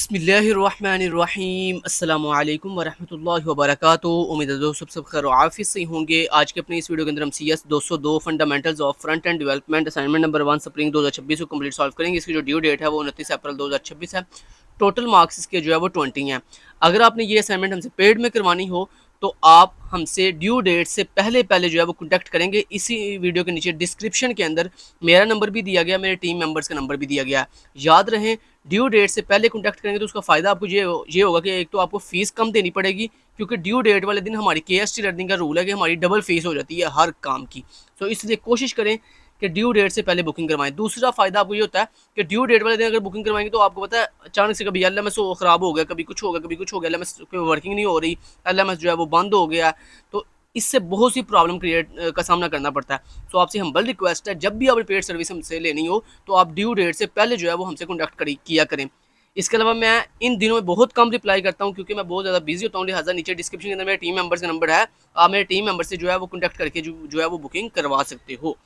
बिस्मिल्लाहिर्रहमानिर्रहीम अस्सलामु अलैकुम वरहमतुल्लाहि वबरकातुहू। उम्मीद है दोस्तों सब खैर आफियत से होंगे। आज के अपने इस वीडियो के अंदर हम CS 202 fundamentals of front end development assignment number 1 spring 2026 को कंप्लीट सॉल्व करेंगे। इसकी जो ड्यू डेट है वो 29 अप्रैल 2026 है। टोटल मार्क्स इसके जो है वो 20 हैं। अगर आपने ये असाइनमेंट हमसे पेड में करवानी हो तो आप हमसे ड्यू डेट से पहले पहले जो है वो कॉन्टैक्ट करेंगे। इसी वीडियो के नीचे डिस्क्रिप्शन के अंदर मेरा नंबर भी दिया गया, मेरे टीम मेंबर्स का नंबर भी दिया गया है। याद रहें, ड्यू डेट से पहले कॉन्टैक्ट करेंगे तो उसका फ़ायदा आपको ये होगा कि एक तो आपको फ़ीस कम देनी पड़ेगी, क्योंकि ड्यू डेट वाले दिन हमारी KST लर्निंग का रूल है कि हमारी डबल फ़ीस हो जाती है हर काम की। तो इसलिए कोशिश करें कि ड्यू डेट से पहले बुकिंग करवाएं। दूसरा फ़ायदा आपको ये होता है कि ड्यू डेट वाले दिन अगर बुकिंग करवाएंगे तो आपको पता है अचानक से कभी LMS ख़राब हो गया, कभी कुछ हो गया, कभी कुछ हो गया, LMS वर्किंग नहीं हो रही, LMS जो है वो बंद हो गया, तो इससे बहुत सी प्रॉब्लम का सामना करना पड़ता है। तो आपसे हम्बल रिक्वेस्ट है, जब भी आप रिपेयर सर्विस हमसे लेनी हो तो आप ड्यू डेट से पहले जो है वो हमसे कॉन्टैक्ट किया करें। इसके अलावा मैं इन दिनों में बहुत कम रिप्लाई करता हूं, क्योंकि मैं बहुत ज़्यादा बिजी होता हूं। लिहाजा नीचे डिस्क्रिप्शन के अंदर मेरे टीम मेंबर्स का नंबर है, आप मेरे टीम मेंबर से जो है वो कॉन्टैक्ट करके जो है वो बुकिंग करवा सकते हो।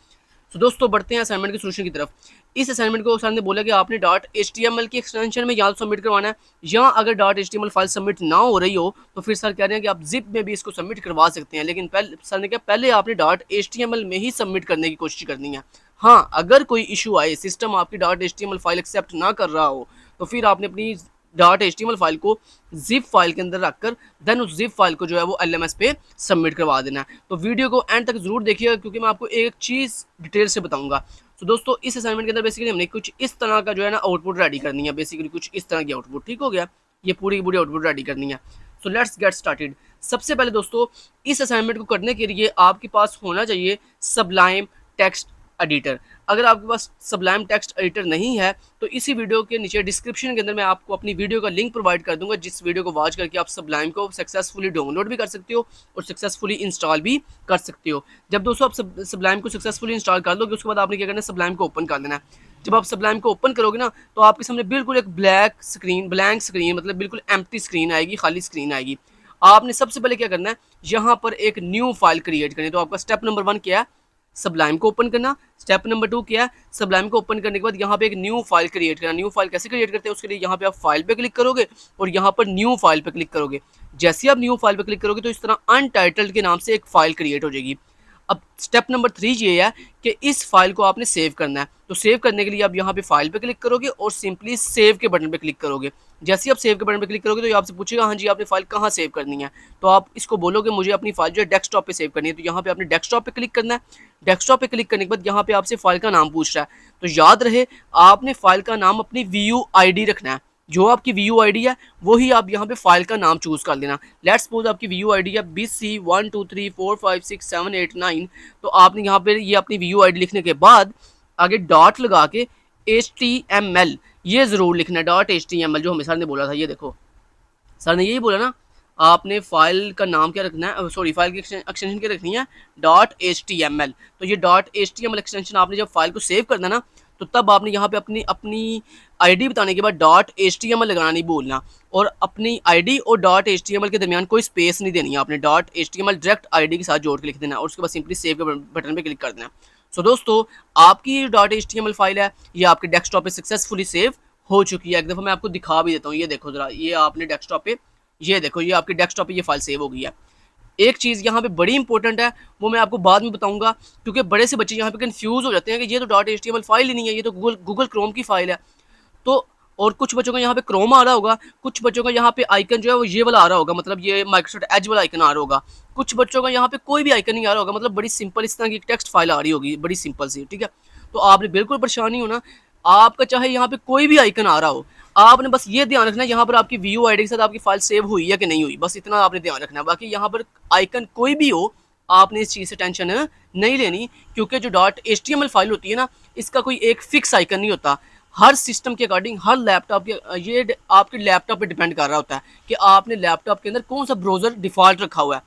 तो दोस्तों बढ़ते हैं असाइनमेंट के सोल्यूशन की तरफ। इस असाइनमेंट को सर ने बोला कि आपने .html की एक्सटेंशन में या तो सबमिट करवाना है, या अगर .html फाइल सबमिट ना हो रही हो तो फिर सर कह रहे हैं कि आप जिप में भी इसको सबमिट करवा सकते हैं। लेकिन सर ने कहा पहले आपने .html में ही सबमिट करने की कोशिश करनी है। हाँ, अगर कोई इशू आए, सिस्टम आपकी .html फाइल एक्सेप्ट ना कर रहा हो, तो फिर आपने अपनी .html फाइल को जिप फाइल के अंदर रखकर देन उस जिप फाइल को जो है वो LMS पे सबमिट करवा देना है। तो वीडियो को एंड तक जरूर देखिएगा, क्योंकि मैं आपको एक चीज़ डिटेल से बताऊंगा। तो दोस्तों इस असाइनमेंट के अंदर बेसिकली हमने कुछ इस तरह का जो है ना आउटपुट रेडी करनी है। बेसिकली कुछ इस तरह की आउटपुट, ठीक हो गया, ये पूरी आउटपुट रेडी करनी है। So let's get started. सबसे पहले दोस्तों इस असाइनमेंट को करने के लिए आपके पास होना चाहिए सबलाइम टेक्स्ट एडिटर। अगर आपके पास सबलाइम टेक्स्ट एडिटर नहीं है तो इसी वीडियो के नीचे डिस्क्रिप्शन के अंदर मैं आपको अपनी वीडियो का लिंक प्रोवाइड कर दूंगा, जिस वीडियो को वॉच करके आप सबलाइम को सक्सेसफुली डाउनलोड भी कर सकते हो और सक्सेसफुली इंस्टॉल भी कर सकते हो। जब दोस्तों आप सबलाइम को सक्सेसफुली इंस्टॉल कर लोगे, उसके बाद आपने क्या करना है, सबलाइम को ओपन कर लेना है। जब आप सबलाइम को ओपन करोगे ना तो आपके सामने बिल्कुल एक ब्लैंक स्क्रीन मतलब बिल्कुल एम्प्टी स्क्रीन आएगी, खाली स्क्रीन आएगी। आपने सबसे पहले क्या करना है, यहाँ पर एक न्यू फाइल क्रिएट करनी है। तो आपका स्टेप नंबर 1 क्या है, सबलाइम को ओपन करना। स्टेप नंबर 2 क्या है, सबलाइम को ओपन करने के बाद यहाँ पे एक न्यू फाइल क्रिएट करना। न्यू फाइल कैसे क्रिएट करते हैं, उसके लिए यहाँ पे आप फाइल पे क्लिक करोगे और यहाँ पर न्यू फाइल पे क्लिक करोगे। जैसे ही आप न्यू फाइल पे क्लिक करोगे तो इस तरह अनटाइटल्ड के नाम से एक फाइल क्रिएट हो जाएगी। अब स्टेप नंबर 3 ये है कि इस फाइल को आपने सेव करना है। तो सेव करने के लिए आप यहाँ पे फाइल पे क्लिक करोगे और सिंपली सेव के बटन पे क्लिक करोगे। जैसे ही आप सेव के बटन पे क्लिक करोगे तो ये आपसे पूछेगा हाँ जी आपने फाइल कहाँ सेव करनी है। तो आप इसको बोलोगे मुझे अपनी फाइल जो है डेस्कटॉप पे सेव करनी है। तो यहाँ पे आपने डेस्कटॉप पे क्लिक करना है। डेस्कटॉप पे क्लिक करने के बाद यहाँ पे आपसे फाइल का नाम पूछ रहा है। तो याद रहे आपने फाइल का नाम अपनी VUID रखना है। जो आपकी VUID है वही आप यहाँ पे फाइल का नाम चूज कर लेना। लेट्स सपोज आपकी VUID है BC12345678 9। तो आपने यहाँ पे ये अपनी VUID लिखने के बाद आगे डॉट लगा के HTML ये जरूर लिखना है। .html जो हमें सर ने बोला था, ये देखो सर ने यही बोला ना, आपने फाइल का नाम क्या रखना है, सॉरी फाइल की एक्सटेंशन क्या रखनी है, .html। तो ये .html एक्सटेंशन आपने जब फाइल को सेव करना ना तो तब आपने यहाँ पे अपनी ID बताने के बाद .html लगाना नहीं भूलना, और अपनी ID और .html के दरमियान कोई स्पेस नहीं देनी है। आपने .html डायरेक्ट ID के साथ जोड़ के लिख देना और उसके बाद सिंपली सेव के बटन पे क्लिक कर देना। सो दोस्तों आपकी .html फाइल है ये आपके डेस्कटॉप पे सक्सेसफुली सेव हो चुकी है। एक दफ़ा मैं आपको दिखा भी देता हूँ, ये देखो जरा, ये आपने डेस्कटॉप पे, ये देखो ये आपके डेस्कटॉप पे ये फाइल सेव हो गई है। एक चीज़ यहाँ पे बड़ी इंपॉर्टेंट है, वो मैं आपको बाद में बताऊंगा, क्योंकि बड़े से बच्चे यहाँ पे कंफ्यूज हो जाते हैं कि ये तो .html फाइल ही नहीं है, ये तो गूगल क्रोम की फाइल है। तो और कुछ बच्चों का यहाँ पे क्रोम आ रहा होगा, कुछ बच्चों का यहाँ पे आइकन जो है वो ये वाला आ रहा होगा, मतलब ये माइक्रोसॉफ्ट एज वाला आइकन आ रहा होगा। कुछ बच्चों का यहाँ पे कोई भी आइकन नहीं आ रहा होगा, मतलब बड़ी सिंपल इस तरह की टेक्स्ट फाइल आ रही होगी, बड़ी सिंपल सी, ठीक है। तो आपने बिल्कुल परेशान नहीं होना, आपका चाहे यहाँ पे कोई भी आइकन आ रहा हो, आपने बस ये ध्यान रखना है यहाँ पर आपकी VUID के साथ आपकी फाइल सेव हुई है कि नहीं हुई, बस इतना आपने ध्यान रखना है। बाकी यहाँ पर आइकन कोई भी हो आपने इस चीज़ से टेंशन नहीं लेनी, क्योंकि जो .html फाइल होती है ना इसका कोई एक फिक्स आइकन नहीं होता। हर सिस्टम के अकॉर्डिंग हर लैपटॉप के, ये आपके लैपटॉप पे डिपेंड कर रहा होता है कि आपने लैपटॉप के अंदर कौन सा ब्राउज़र डिफ़ॉल्ट रखा हुआ है,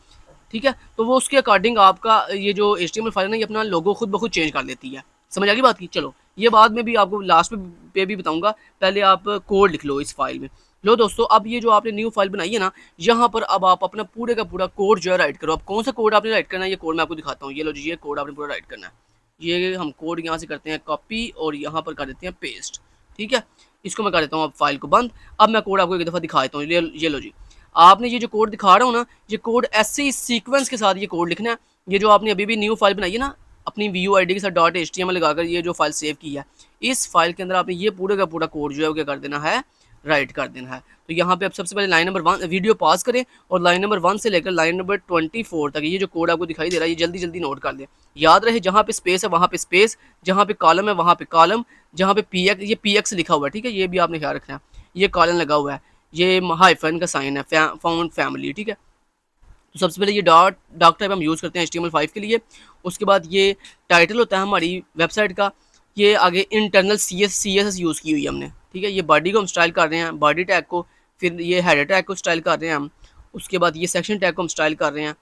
ठीक है। तो वो उसके अकॉर्डिंग आपका ये जो HTML फाइल है ना ये अपना लोगो खुद ब खुद चेंज कर लेती है। समझ आ गई बात की। चलो ये बाद में भी आपको लास्ट पे भी बताऊंगा, पहले आप कोड लिख लो इस फाइल में। लो दोस्तों अब ये जो आपने न्यू फाइल बनाई है ना, यहाँ पर अब आप अपना पूरे का पूरा कोड जो है राइट करो। अब कौन सा कोड आपने राइट करना है, ये कोड मैं आपको दिखाता हूँ। ये लो जी, ये कोड आपने पूरा राइट करना है। ये हम कोड यहाँ से करते हैं कॉपी और यहाँ पर कर देते हैं पेस्ट, ठीक है। इसको मैं कर देता हूँ अब फाइल को बंद। अब मैं कोड आपको एक दफ़ा दिखा देता हूँ। ये लो जी, आपने ये जो कोड दिखा रहा हूँ ना, ये कोड ऐसे ही सीक्वेंस के साथ ये कोड लिखना है। ये जो आपने अभी भी न्यू फाइल बनाई है ना अपनी व्यू आईडी के साथ .html लगाकर ये जो फाइल सेव की है, इस फाइल के अंदर आपने ये पूरे का पूरा कोड जो है वो क्या कर देना है, राइट कर देना है। तो यहाँ पे आप सबसे पहले लाइन नंबर 1 वीडियो पॉज करें और लाइन नंबर 1 से लेकर लाइन नंबर 24 तक ये जो कोड आपको दिखाई दे रहा है ये जल्दी जल्दी नोट कर लें। याद रहे जहाँ पे स्पेस है वहाँ पे स्पेस, जहाँ पे कॉलम है वहाँ पे कॉलम, जहाँ पे px ये px लिखा हुआ है, ठीक है, ये भी आपने ख्याल रखना है। ये कॉलन लगा हुआ है, ये हाइफन का साइन है, फाउंड फैमिली, ठीक है। तो सबसे पहले ये डॉक टाइप हम यूज़ करते हैं HTML5 के लिए। उसके बाद ये टाइटल होता है हमारी वेबसाइट का। ये आगे इंटरनल CSS यूज़ की हुई है हमने, ठीक है। ये बॉडी को हम स्टाइल कर रहे हैं, बॉडी टैग को, फिर ये हेडर टैग को स्टाइल कर रहे हैं हम, उसके बाद ये सेक्शन टैग को हम स्टाइल कर रहे हैं,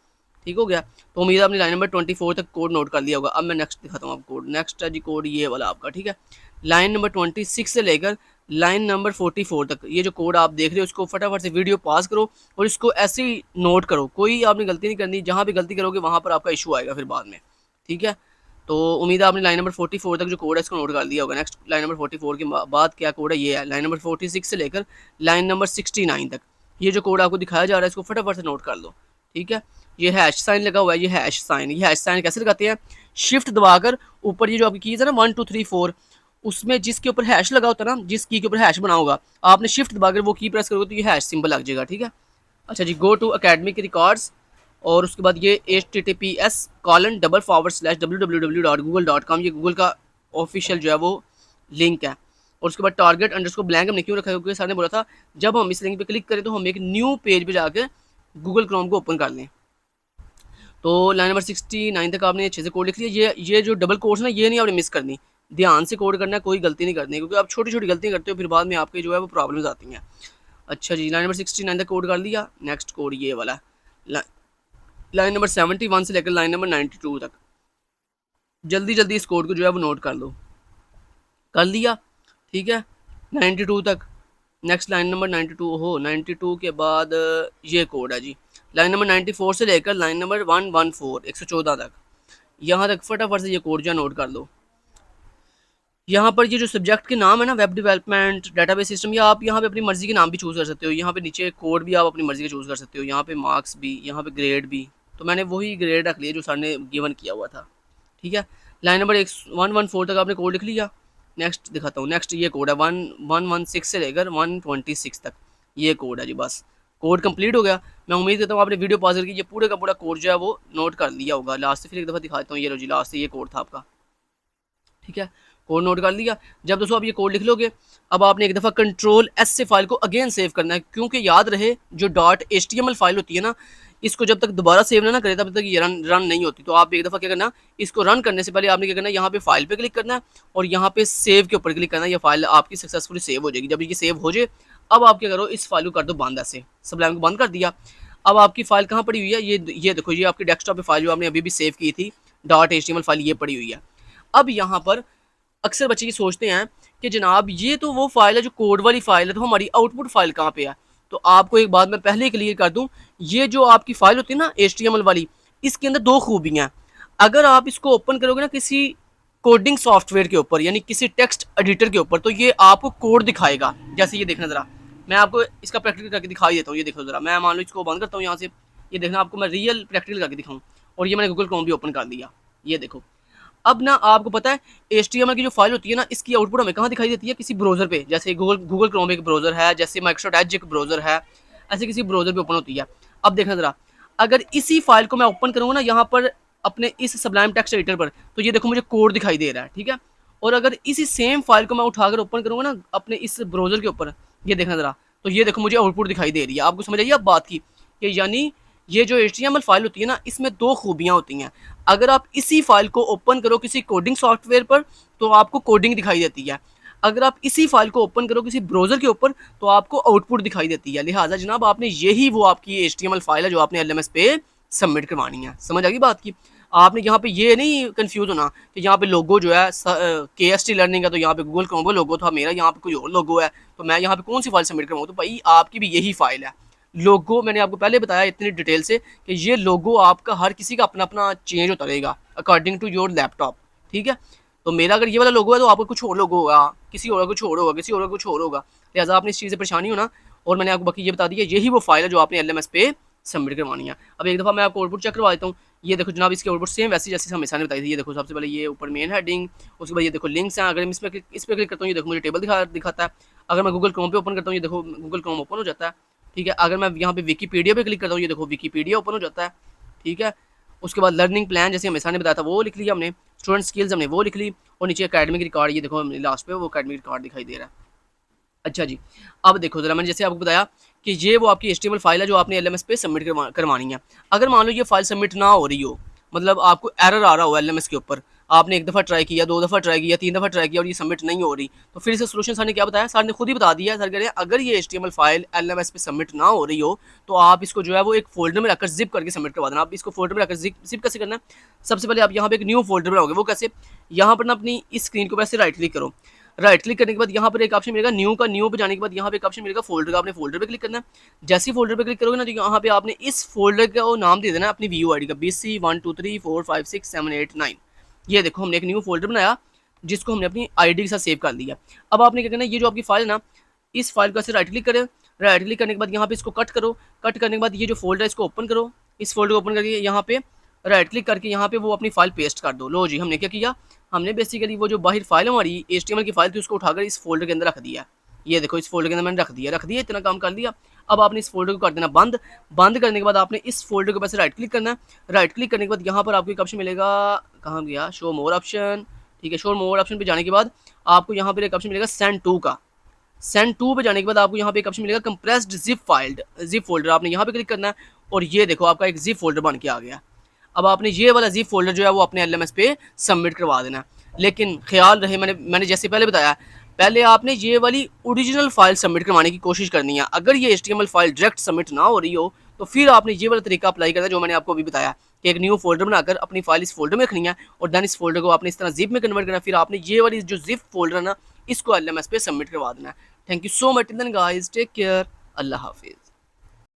ठीक हो गया। तो उम्मीद है आपने लाइन नंबर 24 तक कोड नोट कर लिया होगा। अब मैं नेक्स्ट दिखाता हूँ आपको कोड। नेक्स्ट है जी कोड ये वाला आपका, ठीक है। लाइन नंबर 26 से लेकर लाइन नंबर 44 तक ये जो कोड आप देख रहे हो उसको फटाफट से वीडियो पॉज करो और इसको ऐसे ही नोट करो, कोई आपने गलती नहीं करनी। जहाँ भी गलती करोगे वहाँ पर आपका इशू आएगा फिर बाद में, ठीक है। तो उम्मीद है आपने लाइन नंबर 44 तक जो कोड है इसको नोट कर लिया होगा। नेक्स्ट लाइन नंबर 44 के बाद क्या कोड है, ये है लाइन नंबर 46 से लेकर लाइन नंबर 69 तक ये जो कोड आपको दिखाया जा रहा है इसको फटाफट से नोट कर लो, ठीक है। ये हैश साइन लगा हुआ है, ये हैश साइन कैसे लगाते हैं, शिफ्ट दबाकर ऊपर ये जो आपकी कीज़ है ना 1 2 3 4 उसमें जिसके ऊपर हैश लगा होता है ना, जिस की के ऊपर हैश बना होगा, आपने शिफ्ट दबाकर वो की प्रेस करोगे तो ये हैश सिंबल लग जाएगा, ठीक है। अच्छा जी, गो टू अकेडमिक रिकॉर्ड्स और उसके बाद ये https://www.google.com ये गूगल का ऑफिशियल जो है वो लिंक है। और उसके बाद टारगेट अंडरस्कोर ब्लैंक हमने क्यों रखा है, क्योंकि सर ने बोला था जब हम इस लिंक पे क्लिक करें तो हम एक न्यू पेज पे जाकर गूगल क्रोम को ओपन कर लें। तो लाइन नंबर 69 तक आपने अच्छे से कोड लिख लिया। ये जो डबल कोड्स ना ये नहीं आपने मिस करनी, ध्यान से कोड करना है, कोई गलती नहीं करनी, क्योंकि आप छोटी छोटी गलतियाँ करते हो फिर बाद में आपके जो है वो प्रॉब्लम्स आती हैं। अच्छा जी, लाइन नंबर 69 तक कोड कर लिया। नेक्स्ट कोड ये वाला लाइन नंबर 71 से लेकर लाइन नंबर 92 तक जल्दी जल्दी इस कोड को जो है वो नोट कर लो। कर लिया, ठीक है, 92 तक। नेक्स्ट लाइन नंबर 92 हो 92 के बाद ये कोड है जी लाइन नंबर 94 से लेकर लाइन नंबर 114 तक, यहाँ तक फटाफट से ये कोड जो नोट कर लो। यहाँ पर ये जो सब्जेक्ट के नाम है ना, वेब डेवलपमेंट, डेटाबेस सिस्टम, या आप यहाँ पे अपनी मर्जी के नाम भी चूज़ कर सकते हो। यहाँ पे नीचे कोड भी आप अपनी मर्जी के चूज़ कर सकते हो, यहाँ पे मार्क्स भी, यहाँ पे ग्रेड भी। तो मैंने वही ग्रेड रख लिया जो सर ने गिवन किया हुआ था, ठीक है। लाइन नंबर 114 तक आपने कोड लिख लिया। नेक्स्ट दिखाता हूँ। नेक्स्ट ये कोड है 116 से लेकर 126 तक ये कोड है जी। बस कोड कंप्लीट हो गया। मैं उम्मीद करता हूँ आपने वीडियो पॉज करके ये पूरे का पूरा कोड जो है वो नोट कर लिया होगा। लास्ट से फिर एक दफ़ा दिखाता हूँ। ये लो जी, लास्ट से ये कोड था आपका, ठीक है। कोड नोट कर लिया। जब दोस्तों आप ये कोड लिख लोगे, अब आपने एक दफ़ा Ctrl+S से फाइल को अगेन सेव करना है, क्योंकि याद रहे जो .html फाइल होती है ना, इसको जब तक दोबारा सेव ना करें तब तक ये रन नहीं होती। तो आप एक दफ़ा क्या करना, इसको रन करने से पहले आपने क्या करना है, यहाँ पे फाइल पे क्लिक करना है और यहाँ पे सेव के ऊपर क्लिक करना है। ये फाइल आपकी सक्सेसफुली सेव हो जाएगी। जब ये सेव हो जाए, अब आप क्या करो, इस फाइल को कर दो बंद। ऐसे सबलाइम को बंद कर दिया। अब आपकी फाइल कहाँ पड़ी हुई है, ये देखो, ये आपकी डेस्कटॉप पे फाइल जो आपने अभी भी सेव की थी .html फाइल, ये पड़ी हुई है। अब यहाँ पर अक्सर बच्चे ये सोचते हैं कि जनाब ये तो वो फाइल है जो कोड वाली फाइल है, तो हमारी आउटपुट फाइल कहाँ पे है। तो आपको एक बात मैं पहले क्लियर कर दूं, ये जो आपकी फाइल होती है ना HTML वाली, इसके अंदर दो खूबियां हैं। अगर आप इसको ओपन करोगे ना किसी कोडिंग सॉफ्टवेयर के ऊपर, यानी किसी टेक्स्ट एडिटर के ऊपर, तो ये आपको कोड दिखाएगा। जैसे ये देखना ज़रा, मैं आपको इसका प्रैक्टिकल करके दिखाई देता हूँ। ये देखो ज़रा, मैं मान लो इसको बंद करता हूँ यहाँ से, ये देखना आपको मैं रियल प्रैक्टिकल करके दिखाऊँ। और ये मैंने गूगल क्रोम भी ओपन कर दिया, ये देखो। अब ना आपको पता है HTML की जो फाइल होती है ना, इसकी आउटपुट हमें कहाँ दिखाई देती है, किसी ब्राउजर पे। जैसे गूगल क्रोम एक ब्राउजर है, जैसे माइक्रोसॉफ्ट एज एक ब्राउजर है, ऐसे किसी ब्राउजर पे ओपन होती है। अब देखना ज़रा, अगर इसी फाइल को मैं ओपन करूँगा ना यहाँ पर अपने इस सबलाइम टेक्स्ट एडिटर पर, तो ये देखो मुझे कोड दिखाई दे रहा है, ठीक है। और अगर इसी सेम फाइल को मैं उठाकर ओपन करूँगा ना अपने इस ब्राउजर के ऊपर, ये देखना ज़रा, तो ये देखो मुझे आउटपुट दिखाई दे रही है। आपको समझ आई अब बात की, कि यानी ये जो HTML फाइल होती है ना, इसमें दो खूबियाँ होती हैं। अगर आप इसी फाइल को ओपन करो किसी कोडिंग सॉफ्टवेयर पर, तो आपको कोडिंग दिखाई देती है। अगर आप इसी फाइल को ओपन करो किसी ब्राउजर के ऊपर, तो आपको आउटपुट दिखाई देती है। लिहाजा जनाब आपने यही वो आपकी HTML फाइल है जो आपने LMS पे सबमिट करवानी है। समझ आ गई बात की। आपने यहाँ पे ये नहीं कंफ्यूज होना कि यहाँ पे लोगो जो है KST लर्निंग है, तो यहाँ पे गूगल क्रोम का लोगो था, मेरा यहाँ पे कोई और लोगो है, तो मैं यहाँ पे कौन सी फाइल सबमिट करवाऊँ। तो भाई आपकी भी यही फाइल है। लोगो मैंने आपको पहले बताया इतनी डिटेल से कि ये लोगो आपका हर किसी का अपना अपना चेंज होता रहेगा अकॉर्डिंग टू योर लैपटॉप, ठीक है। तो मेरा अगर ये वाला लोगो है तो आपका कुछ और लोगो होगा, किसी और का कुछ और होगा, किसी और का कुछ और होगा। लिहाजा आपने इस चीज़ से परेशानी हो ना, और मैंने आपको बाकी ये बता दिया, यही वो फाइल है जो आपने LMS पे सबमिट करवानी है। अब एक दफ़ा मैं आपको आउटपुट चेक करवा देता हूँ। ये देखो जनाब, इसके आउटपुट सेम वैसे जैसे हमेशा ने बताई थी। ये देखो सबसे पहले ये ऊपर मेन हेडिंग, उसके बाद ये देखो लिंक्स हैं। अगर मैं इस पे क्लिक करता हूँ, ये देखो मुझे टेबल दिखाता है। अगर मैं गूगल क्रोम पे ओपन करता हूँ, ये देखो गूगल क्रोम ओपन हो जाता है। ठीक है, अगर मैं यहाँ पे विकीपीडिया पे क्लिक करता हूँ, ये देखो विकीपीडिया ओपन हो जाता है। ठीक है, उसके बाद लर्निंग प्लान जैसे हमेशा ने बताया था वो लिख लिया हमने, स्टूडेंट स्किल्स हमने वो लिख ली, और नीचे एकेडमिक रिकॉर्ड, ये देखो लास्ट पे वो एकेडमिक रिकॉर्ड दिखाई दे रहा है। अच्छा जी, अब देखो ज़रा, मैंने जैसे आपको बताया कि ये वो आपकी HTML फाइल है जो आपने LMS पे सबमिट करवानी है। अगर मान लो ये फाइल सबमिट ना हो रही हो, मतलब आपको एरर आ रहा हो LMS के ऊपर, आपने एक दफ़ा ट्राई किया, 2 दफ़ा ट्राई किया, 3 दफ़ा ट्राई किया और ये सबमिट नहीं हो रही, तो फिर इसका सोल्यूशन सर ने क्या बताया? सर ने खुद ही बता दिया। सर कह रहे हैं अगर ये HTML फाइल LMS पे सबमिट ना हो रही हो, तो आप इसको जो है वो एक फ़ोल्डर में रखकर ज़िप करके सबमिट करवा देना। आप इसको फ़ोल्डर में रखकर ज़िप कैसे करना है? सबसे पहले आप यहाँ पे एक न्यू फ़ोल्डर बनाओगे। वो कैसे? यहाँ पर ना अपनी इस स्क्रीन को ऐसे राइट क्लिक करो। राइट क्लिक करने के बाद यहाँ पर एक ऑप्शन मिलेगा न्यू का, न्यू पे जाने के बाद यहाँ पे एक ऑप्शन मिलेगा फोल्डर का, आपने फोल्डर पे क्लिक करना है। जैसे ही फोल्डर पे क्लिक करोगे ना, तो यहाँ पे आपने इस फोल्डर का वो नाम दे देना अपनी व्यू आईडी का, BC 1 2 3 4 5 6 7 8 9। ये देखो हमने एक न्यू फोल्डर बनाया जिसको हमने अपनी आईडी के साथ सेव कर लिया। अब आपने क्या करना है, ये जो आपकी फाइल है ना, इस फाइल को ऐसे राइट क्लिक करें। राइट क्लिक करने के बाद यहाँ पे इसको कट करो। कट करने के बाद ये जो फोल्डर है इसको ओपन करो। इस फोल्डर को ओपन करके यहाँ पे राइट क्लिक करके यहाँ पे वो अपनी फाइल पेस्ट कर दो। लो जी, हमने क्या किया, हमने बेसिकली वो जो बाहर फाइल हमारी HTML की फाइल थी उसको उठाकर इस फोल्डर के अंदर रख दिया। ये देखो इस फोल्डर के अंदर मैंने रख दिया, इतना काम कर लिया। अब आपने इस फोल्डर को कर देना बंद। बंद करने के बाद आपने इस फोल्डर के ऊपर से राइट क्लिक करना है। राइट क्लिक करने के बाद यहाँ पर आपको एक ऑप्शन मिलेगा, कहाँ गया, शो मोर ऑप्शन। ठीक है, शो मोर ऑप्शन पे जाने के बाद आपको यहाँ पर एक ऑप्शन मिलेगा सेंड टू का। सेंड टू पे जाने के बाद आपको यहाँ पे एक ऑप्शन मिलेगा कंप्रेस्ड जिप फोल्डर, आपने यहाँ पे क्लिक करना है और ये देखो आपका एक जिप फोल्डर बन के आ गया। अब आपने ये वाला जिप फोल्डर जो है वो अपने LMS पे सबमिट करवा देना। लेकिन ख्याल रहे, मैंने जैसे पहले बताया, पहले आपने ये वाली ओरिजिनल फाइल सबमिट करवाने की कोशिश करनी है। अगर ये HTML फाइल डायरेक्ट सबमिट ना हो रही हो तो फिर आपने ये वाला तरीका अप्लाई करना है जो मैंने आपको अभी बताया कि एक न्यू फोल्डर बनाकर अपनी फाइल इस फोल्डर में रखनी है और देन इस फोल्डर को आपने इस तरह जिप में कन्वर्ट करना है। फिर आपने ये वाली जो जिप फोल्डर है ना, इसको LMS पे सबमिट करवा देना है। Thank you so much, till then guys, take care, Allah हाफिज़।